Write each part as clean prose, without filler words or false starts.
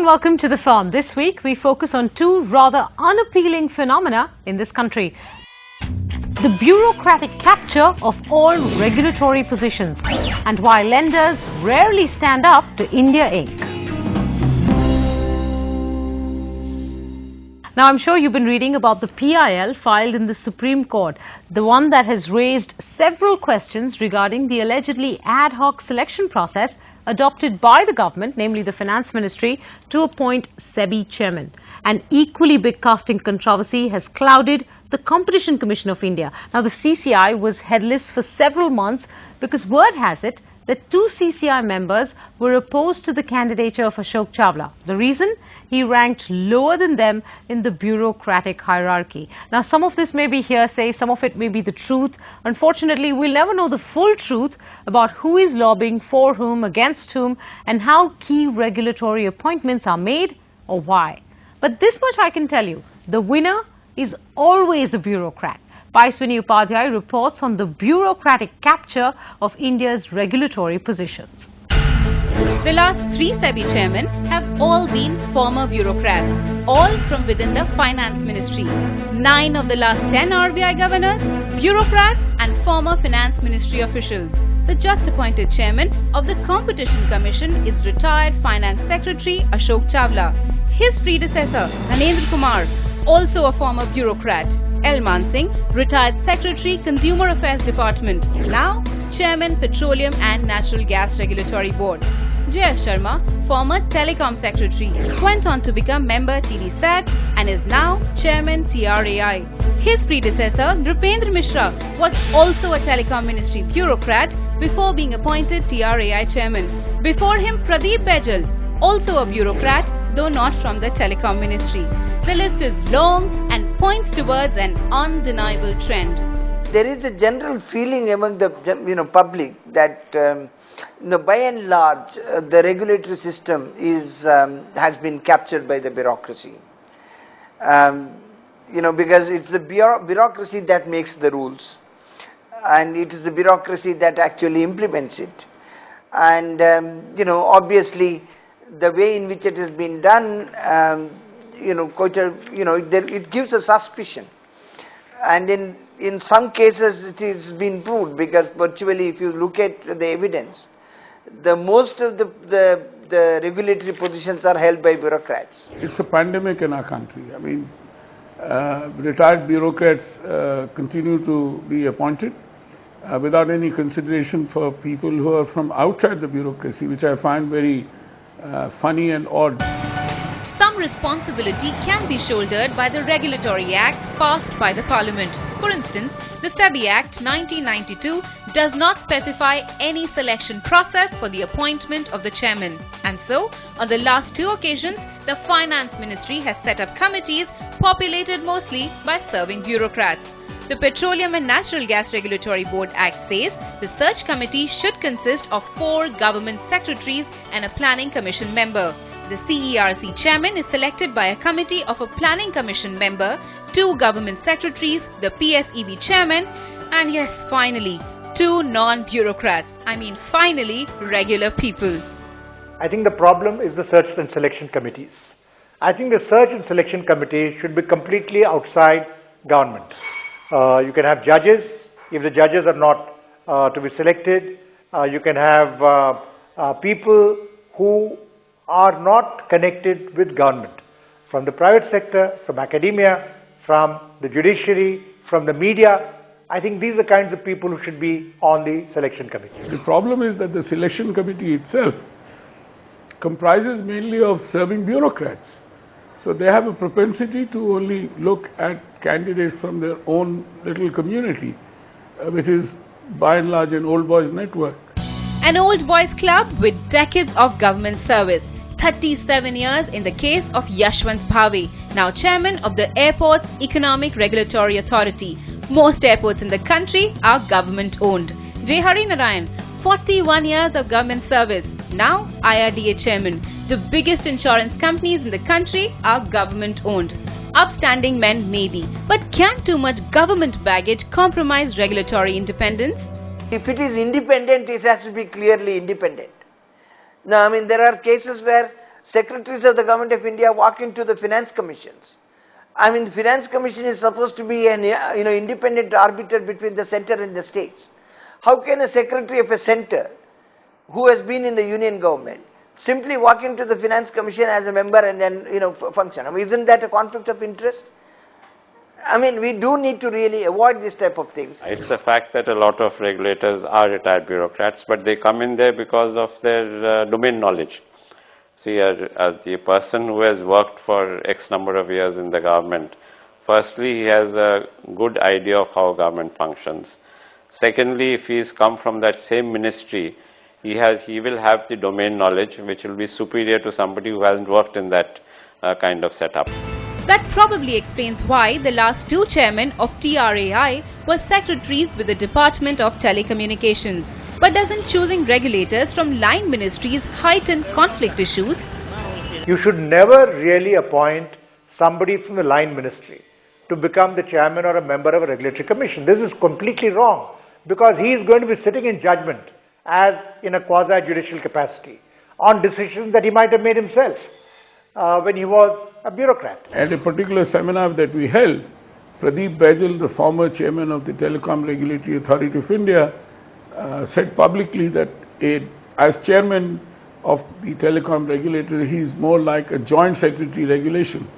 welcome to the firm. This week we focus on two rather unappealing phenomena in this country. The bureaucratic capture of all regulatory positions and why lenders rarely stand up to India Inc. Now, I'm sure you've been reading about the PIL filed in the Supreme Court, the one that has raised several questions regarding the allegedly ad hoc selection process adopted by the government, namely the Finance Ministry, to appoint SEBI chairman. An equally big casting controversy has clouded the Competition Commission of India. Now, the CCI was headless for several months because word has it that two CCI members were opposed to the candidature of Ashok Chawla. The reason? He ranked lower than them in the bureaucratic hierarchy. Now, some of this may be hearsay, some of it may be the truth. Unfortunately, we'll never know the full truth about who is lobbying for whom, against whom, and how key regulatory appointments are made or why. But this much I can tell you, the winner is always a bureaucrat. Paiswini Upadhyay reports on the bureaucratic capture of India's regulatory positions. The last three SEBI chairmen have all been former bureaucrats, all from within the Finance Ministry. 9 of the last 10 RBI governors, bureaucrats and former Finance Ministry officials. The just appointed chairman of the Competition Commission is retired Finance Secretary Ashok Chawla. His predecessor, Nanendra Kumar, also a former bureaucrat. L. Mansingh, retired Secretary Consumer Affairs Department, now Chairman Petroleum and Natural Gas Regulatory Board. J.S. Sharma, former Telecom Secretary, went on to become member TDSAT and is now Chairman TRAI. His predecessor, Nripendra Mishra, was also a Telecom Ministry bureaucrat before being appointed TRAI Chairman. Before him, Pradeep Baijal, also a bureaucrat, though not from the Telecom Ministry. The list is long and points towards an undeniable trend. There is a general feeling among the public that by and large the regulatory system has been captured by the bureaucracy. Because it's the bureaucracy that makes the rules, and it is the bureaucracy that actually implements it. And obviously the way in which it has been done, it gives a suspicion, and in some cases it has been proved, because virtually if you look at the evidence, the most of the regulatory positions are held by bureaucrats. It's a pandemic in our country. I mean, retired bureaucrats continue to be appointed without any consideration for people who are from outside the bureaucracy, which I find very funny and odd. Some responsibility can be shouldered by the regulatory acts passed by the Parliament. For instance, the SEBI Act 1992 does not specify any selection process for the appointment of the chairman. And so, on the last two occasions, the Finance Ministry has set up committees populated mostly by serving bureaucrats. The Petroleum and Natural Gas Regulatory Board Act says the search committee should consist of 4 government secretaries and a planning commission member. The CERC chairman is selected by a committee of a planning commission member, 2 government secretaries, the PSEB chairman, and yes, finally, 2 non-bureaucrats. I mean, finally, regular people. I think the problem is the search and selection committees. I think the search and selection committee should be completely outside government. You can have judges. If the judges are not to be selected, you can have people who are not connected with government, from the private sector, from academia, from the judiciary, from the media. I think these are the kinds of people who should be on the selection committee. The problem is that the selection committee itself comprises mainly of serving bureaucrats. So they have a propensity to only look at candidates from their own little community, which is by and large an old boys network. An old boys club with decades of government service. 37 years in the case of Yashwant Bhave, now chairman of the Airports Economic Regulatory Authority. Most airports in the country are government owned. J. Hari Narayan, 41 years of government service, now IRDA chairman. The biggest insurance companies in the country are government owned. Upstanding men maybe, but can too much government baggage compromise regulatory independence? If it is independent, it has to be clearly independent. Now, I mean, there are cases where secretaries of the Government of India walk into the finance commissions. I mean, the finance commission is supposed to be an independent arbiter between the center and the states. How can a secretary of a center who has been in the union government simply walk into the finance commission as a member and then function? I mean, isn't that a conflict of interest? I mean, we do need to really avoid this type of things. It's a fact that a lot of regulators are retired bureaucrats, but they come in there because of their domain knowledge. See, the person who has worked for X number of years in the government, firstly, he has a good idea of how government functions. Secondly, if he's come from that same ministry, he will have the domain knowledge which will be superior to somebody who hasn't worked in that kind of setup. That probably explains why the last two chairmen of TRAI were secretaries with the Department of Telecommunications. But doesn't choosing regulators from line ministries heighten conflict issues? You should never really appoint somebody from the line ministry to become the chairman or a member of a regulatory commission. This is completely wrong, because he is going to be sitting in judgment as in a quasi-judicial capacity on decisions that he might have made himself when he was a bureaucrat. At a particular seminar that we held, Pradeep Baijal, the former chairman of the Telecom Regulatory Authority of India, said publicly that as chairman of the telecom regulator, he is more like a joint secretary regulation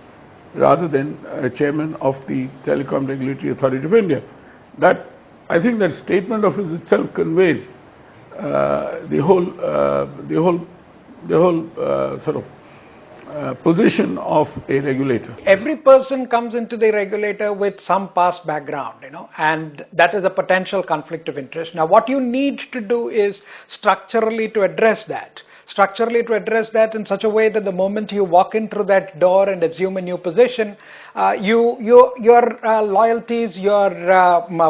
rather than a chairman of the Telecom Regulatory Authority of India. That, I think that statement of his itself conveys the whole sort of position of a regulator. Every person comes into the regulator with some past background, and that is a potential conflict of interest. Now, what you need to do is structurally to address that. Structurally to address that in such a way that the moment you walk in through that door and assume a new position, your loyalties, your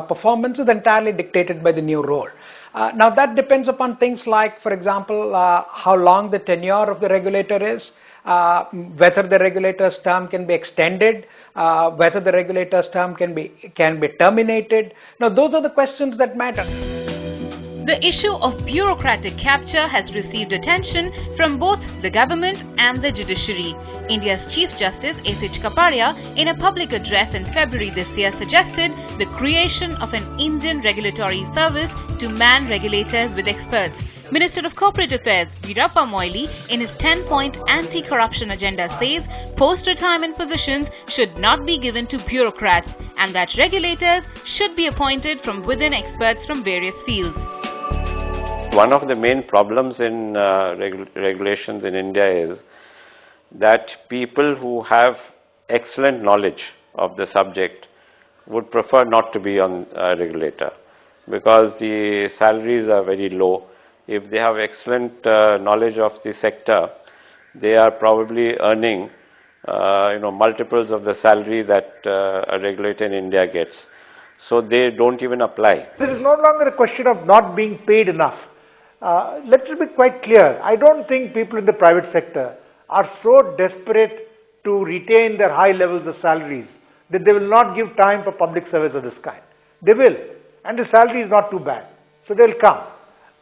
performance is entirely dictated by the new role. Now, that depends upon things like, for example, how long the tenure of the regulator is, whether the regulator's term can be extended, whether the regulator's term can be terminated. Now, those are the questions that matter. The issue of bureaucratic capture has received attention from both the government and the judiciary. India's Chief Justice S.H. Kapadia, in a public address in February this year, suggested the creation of an Indian regulatory service to man regulators with experts. Minister of Corporate Affairs Veerappa Moily, in his 10-point anti-corruption agenda, says post-retirement positions should not be given to bureaucrats and that regulators should be appointed from within experts from various fields. One of the main problems in regulations in India is that people who have excellent knowledge of the subject would prefer not to be on a regulator because the salaries are very low. If they have excellent knowledge of the sector, they are probably earning multiples of the salary that a regulator in India gets. So they don't even apply. This is no longer a question of not being paid enough. Let's be quite clear. I don't think people in the private sector are so desperate to retain their high levels of salaries that they will not give time for public service of this kind. They will, and the salary is not too bad, so they'll come.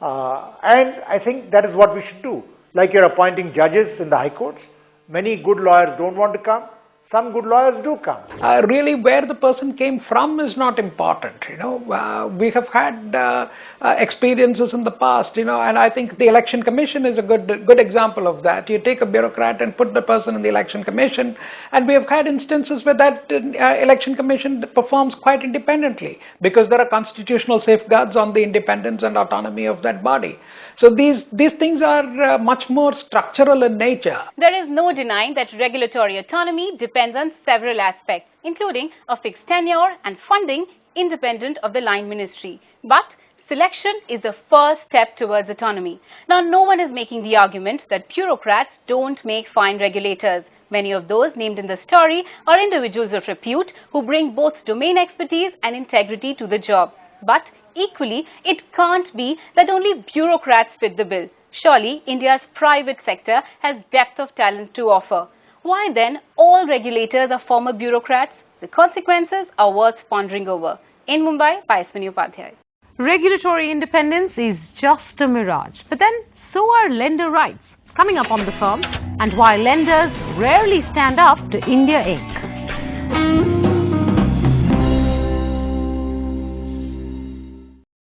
And I think that is what we should do. Like you're appointing judges in the high courts, many good lawyers don't want to come. Some good lawyers do come. Really, where the person came from is not important. We have had experiences in the past. And I think the Election Commission is a good example of that. You take a bureaucrat and put the person in the Election Commission, and we have had instances where that Election Commission performs quite independently because there are constitutional safeguards on the independence and autonomy of that body. So these things are much more structural in nature. There is no denying that regulatory autonomy depends on several aspects, including a fixed tenure and funding independent of the line ministry. But selection is the first step towards autonomy. Now, no one is making the argument that bureaucrats don't make fine regulators. Many of those named in the story are individuals of repute who bring both domain expertise and integrity to the job. But equally, it can't be that only bureaucrats fit the bill. Surely, India's private sector has depth of talent to offer. Why then all regulators are former bureaucrats? The consequences are worth pondering over. In Mumbai, Payaswini Upadhyay. Regulatory independence is just a mirage. But then so are lender rights. Coming up on The Firm, and why lenders rarely stand up to India Inc.